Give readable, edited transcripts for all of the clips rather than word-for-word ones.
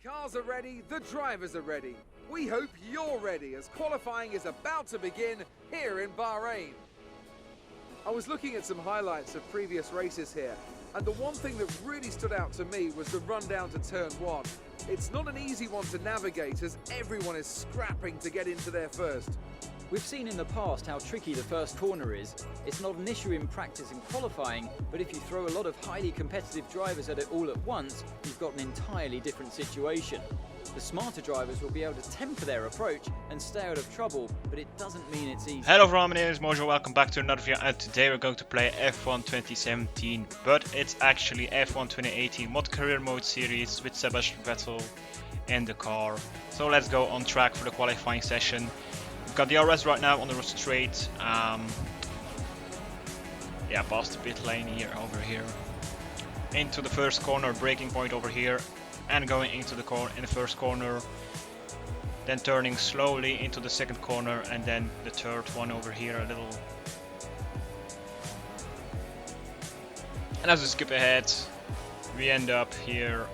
Cars are ready, the drivers are ready. We hope you're ready as qualifying is about to begin here in Bahrain. I was looking at some highlights of previous races here, and the one thing that really stood out to me was the run down to turn 1. It's not an easy one to navigate as everyone is scrapping to get into there first. We've seen in the past how tricky the first corner is. It's not an issue in practice and qualifying, but if you throw a lot of highly competitive drivers at it all at once, you've got an entirely different situation. The smarter drivers will be able to temper their approach and stay out of trouble, but it doesn't mean it's easy. Hello everyone, my name is MoewJoew, welcome back to another video, and today we're going to play F1 2017, but it's actually F1 2018 Mod Career Mode series with Sebastian Vettel in the car. So let's go on track for the qualifying session. We've got the RS right now on the straight. Yeah, past the pit lane here, over here. Into the first corner, braking point over here. And going into the corner in the first corner. Then turning slowly into the second corner. And then the third one over here a little. And as we skip ahead, we end up here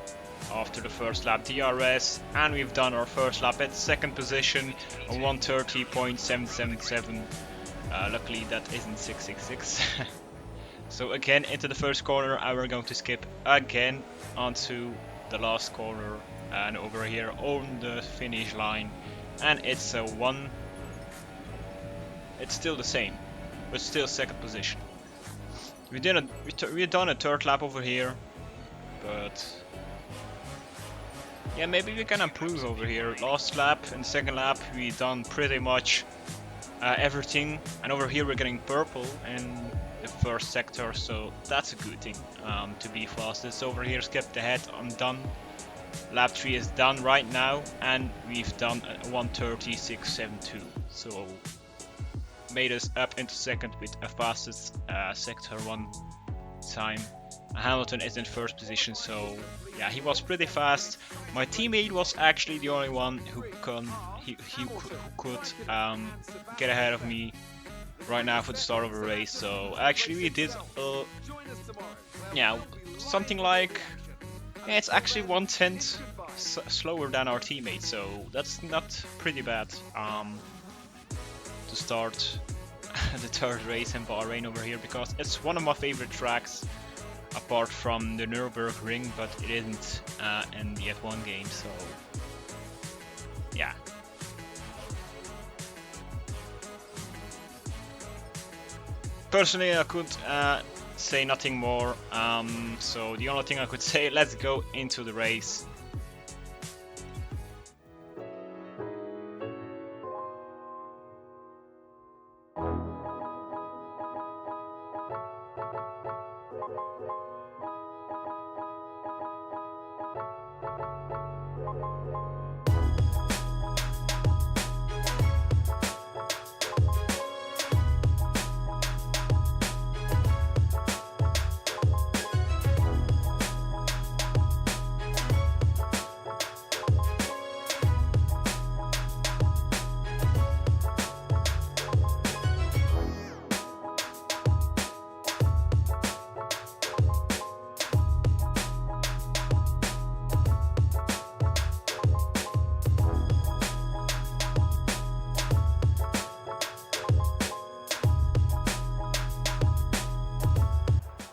after the first lap DRS, and we've done our first lap at second position on 130.777. Luckily that isn't 666. So again into the first corner, and we're going to skip again onto the last corner and over here on the finish line, and it's a 1. It's still the same, but still second position. We've done a third lap over here, but yeah, maybe we can improve over here. Last lap and second lap we done pretty much everything, and over here we're getting purple in the first sector, so that's a good thing to be fastest. Over here skipped ahead, I'm done. Lap 3 is done right now, and we've done a 1:36.72, so made us up into second with a fastest sector 1 time. Hamilton is in first position, so yeah, he was pretty fast. My teammate was actually the only one who could get ahead of me right now for the start of the race. So actually we did yeah, something like, yeah, it's actually 1/10 slower than our teammate, so that's not pretty bad to start the third race in Bahrain over here, because it's one of my favorite tracks apart from the Nürburgring, but it isn't in the F1 game, so yeah. Personally, I could say nothing more, so the only thing I could say, let's go into the race.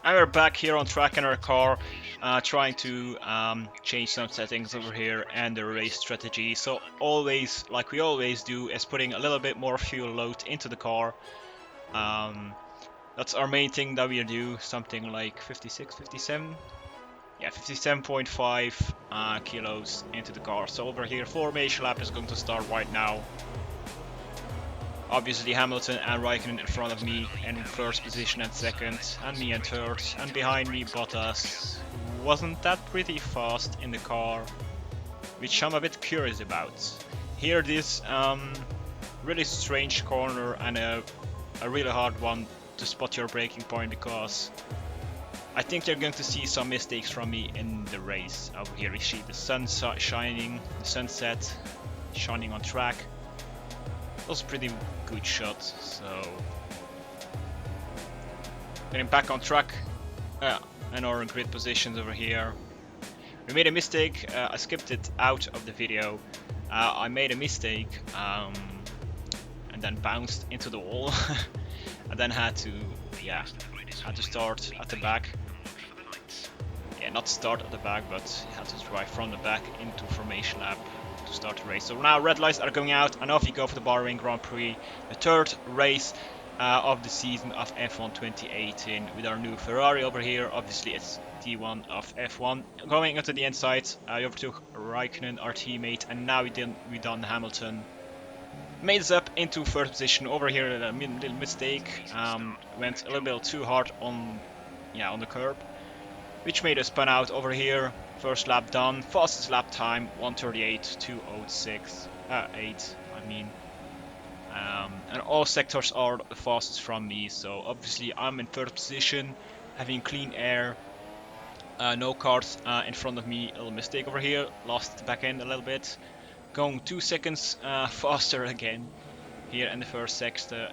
And we're back here on track in our car, trying to change some settings over here and the race strategy. So always, like we always do, is putting a little bit more fuel load into the car. That's our main thing that we do, something like 56, 57? Yeah, 57.5 kilos into the car. So over here, formation lap is going to start right now. Obviously Hamilton and Raikkonen in front of me in first position and second, and me in third, and behind me Bottas wasn't that pretty fast in the car, which I'm a bit curious about. Here this really strange corner and a really hard one to spot your braking point, because I think you're going to see some mistakes from me in the race. Over here we see the sun shining, the sunset shining on track. That was a pretty good shot, so getting back on track and our grid positions over here. We made a mistake. I skipped it out of the video. I made a mistake and then bounced into the wall. And then had to start at the back. Yeah, not start at the back, but had to drive from the back into formation lap to start the race. So now red lights are going out, and off you go for the Bahrain Grand Prix, the third race of the season of F1 2018 with our new Ferrari over here. Obviously it's D1 of F1. Going into the inside, we overtook Raikkonen, our teammate, and now we done Hamilton. Made us up into first position over here. A little mistake. Went a little bit too hard on the curb, which made us spun out over here. First lap done. Fastest lap time 1:38.206. 8. I mean. And all sectors are the fastest from me. So obviously I'm in third position, having clean air. No cars in front of me. A little mistake over here. Lost the back end a little bit. Going 2 seconds faster again here in the first sector.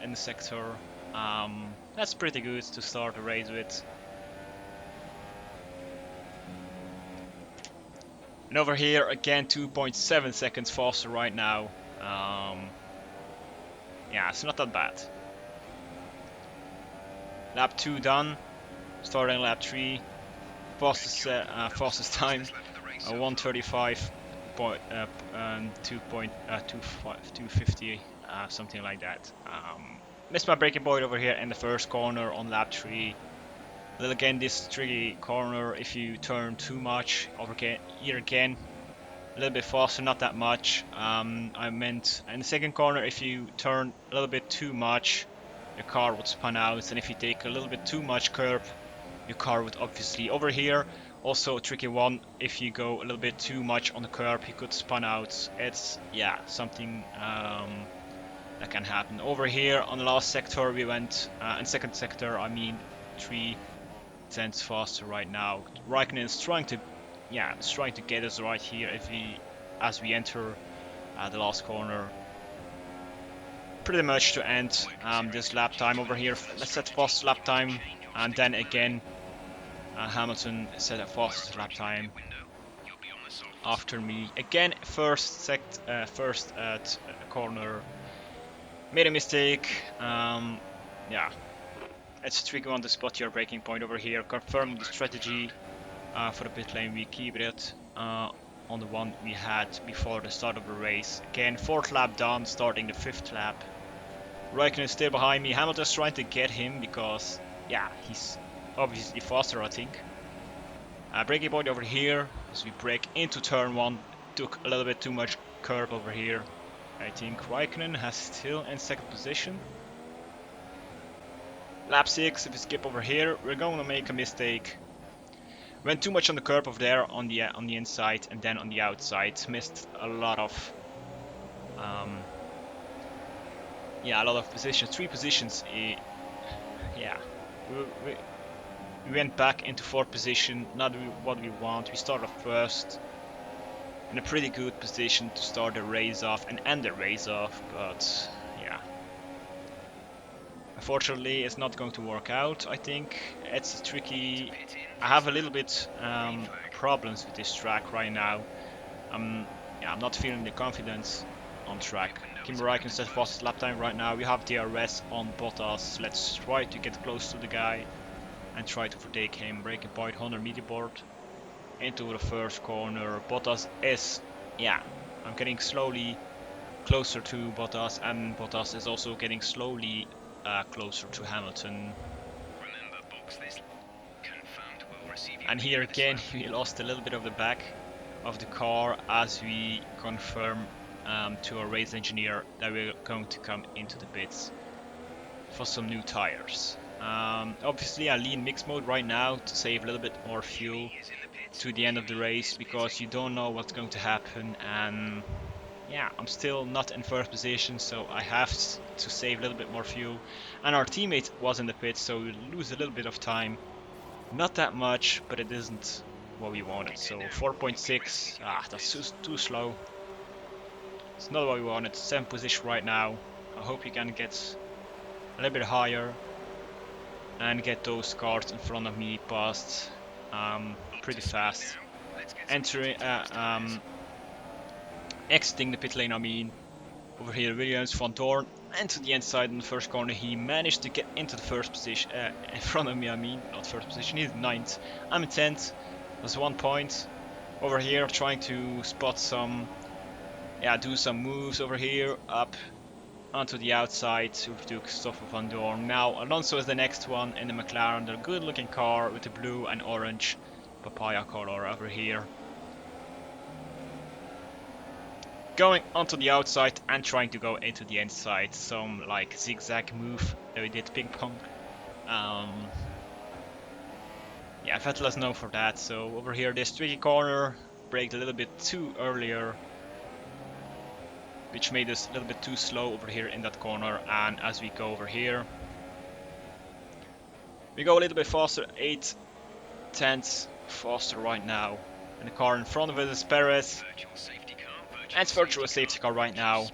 That's pretty good to start the race with. And over here again 2.7 seconds faster right now. Yeah, it's not that bad. Lap 2 done. Starting lap 3. Fastest time 1:35.250, something like that. Missed my braking point over here in the first corner on lap 3. Then again, this tricky corner, if you turn too much, over here again, a little bit faster, not that much. I meant in the second corner, if you turn a little bit too much, your car would spin out, and if you take a little bit too much curb, your car would obviously over here. Also a tricky one, if you go a little bit too much on the curb, you could spin out. It's something that can happen. Over here on the last sector we went, in second sector I mean 3 tenths faster right now. Raikkonen is trying to get us right here as we enter the last corner. Pretty much to end this lap time over here. Let's set fast lap time, and then again Hamilton set a fast lap time after me. Again, first corner. Made a mistake. It's a tricky one to spot your braking point over here. Confirm the strategy for the pit lane. We keep it on the one we had before the start of the race. Again, 4th lap done, starting the 5th lap. Raikkonen is still behind me. Hamilton's trying to get him because, he's obviously faster, I think. Braking point over here as we brake into turn 1. Took a little bit too much curb over here. I think Raikkonen has still in second position. Lap 6, if we skip over here, we're going to make a mistake. Went too much on the curb over there on the inside and then on the outside. Missed a lot of positions, 3 positions. We went back into 4th position, not what we want. We started first in a pretty good position to start the race off and end the race off, but unfortunately it's not going to work out. I think it's tricky. I have a little bit problems with this track right now. I'm not feeling the confidence on track. Kimi Raikkonen set fastest lap time right now. We have DRS on Bottas. Let's try to get close to the guy and try to overtake him. Braking point 100 meter board into the first corner. Bottas is, I'm getting slowly closer to Bottas, and Bottas is also getting slowly closer to Hamilton. And here again we lost a little bit of the back of the car as we confirm to our race engineer that we're going to come into the pits for some new tires. Obviously I lean mixed mode right now to save a little bit more fuel to the end of the race, because you don't know what's going to happen, and I'm still not in first position, so I have to save a little bit more fuel. And our teammate was in the pit, so we lose a little bit of time. Not that much, but it isn't what we wanted. So 4.6, that's too slow. It's not what we wanted. 7th position right now. I hope you can get a little bit higher and get those cars in front of me past pretty fast. entering, exiting the pit lane. I mean, over here Williams, Van Dorn, and to the inside in the first corner. He managed to get into the first position, in front of me. I mean, not first position. He's 9th. I'm in 10th. There's 1 point. Over here, trying to spot some, do some moves over here, up onto the outside to Stoffel Van Dorn. Now Alonso is the next one in the McLaren, the good looking car with the blue and orange papaya color over here. Going onto the outside and trying to go into the inside, some like zigzag move that we did ping pong. Yeah, Vettel is known for that. So over here, this tricky corner, braked a little bit too earlier, which made us a little bit too slow over here in that corner. And as we go over here, we go a little bit faster, 8/10 faster right now. And the car in front of us is Perez. And it's virtual safety car right now.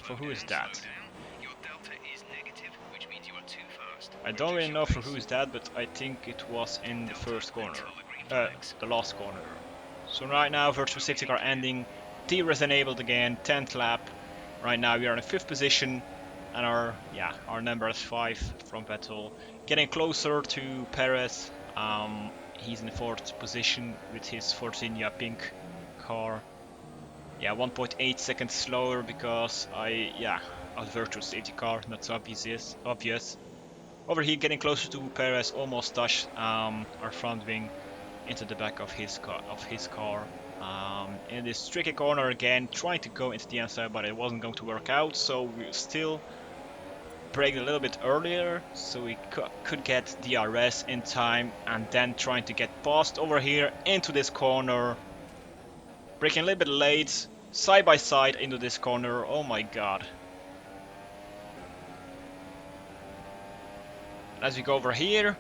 For who is that? I don't really know for who is that, but I think it was in the first corner. The last corner. So right now, virtual safety car ending. Tier is enabled again, 10th lap. Right now we are in 5th position. And our number is 5 from Vettel. Getting closer to Perez. He's in the 4th position with his Forzinia pink car. 1.8 seconds slower because a virtual safety car, that's obvious. Over here, getting closer to Perez, almost touched our front wing into the back of his car. In this tricky corner again, trying to go into the inside, but it wasn't going to work out. So we still braked a little bit earlier, so we could get DRS in time, and then trying to get past over here into this corner. Braking a little bit late, side by side into this corner. Oh my god. As we go over here,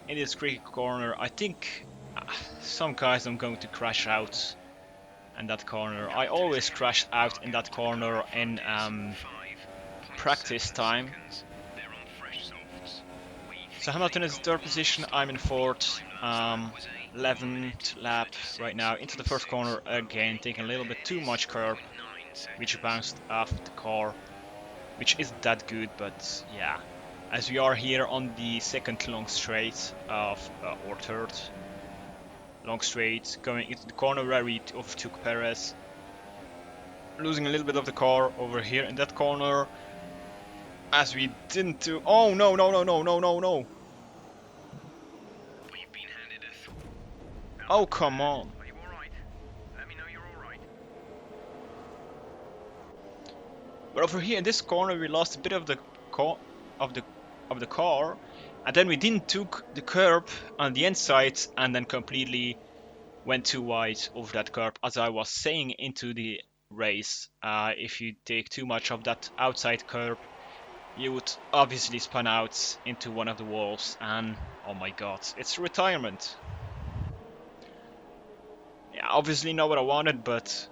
in this tricky corner, I think some guys I'm going to crash out in that corner. I always crash out in that corner in practice time. So Hamilton is in 3rd position, I'm in 4th. 11th lap right now into the first corner again, taking a little bit too much curb, which bounced off the car, which isn't that good, but yeah. As we are here on the 2nd long straight or 3rd long straight, going into the corner where we overtook Perez, losing a little bit of the car over here in that corner, as we didn't do. Oh no! Oh come on! Are you all right? Let me know you're all right. But over here in this corner, we lost a bit of the car, and then we didn't took the curb on the inside, and then completely went too wide over that curb. As I was saying into the race, if you take too much of that outside curb, you would obviously spun out into one of the walls, and oh my god, it's retirement. Yeah, obviously not what I wanted, but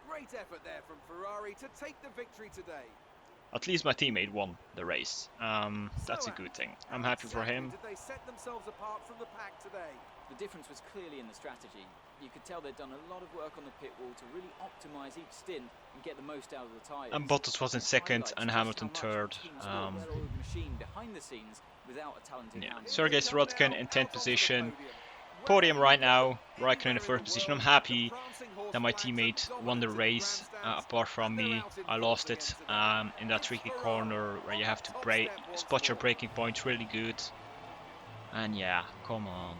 Great effort there from Ferrari to take the victory today. at least my teammate won the race. That's a good thing. I'm happy for him. Did they set themselves apart from the pack today? The difference was clearly in the strategy. You could tell they'd done a lot of work on the pit wall to really optimise each stint and get the most out of the tyres. And Bottas was in 2nd and Hamilton 3rd. Sergei Sirotkin in 10th position. Podium right now. Raikkonen in the 1st position. I'm happy that my teammate won the race. Apart from me, I lost it in that tricky corner where you have to spot your braking point really good. And yeah, come on.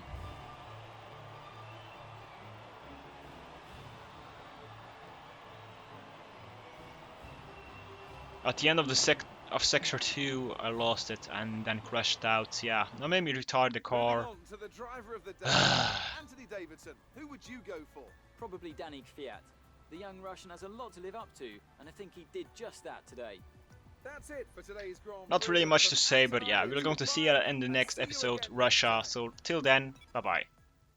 At the end of the sector 2, I lost it and then crashed out. Yeah, that made me retire the car. To the driver of the day, Anthony Davidson. Who would you go for? Probably Danny Kvyat. The young Russian has a lot to live up to, and I think he did just that today. That's it for today's Grand Not Prix. really much to say, but yeah, we're going to see you in the next episode, Russia. So till then, bye bye.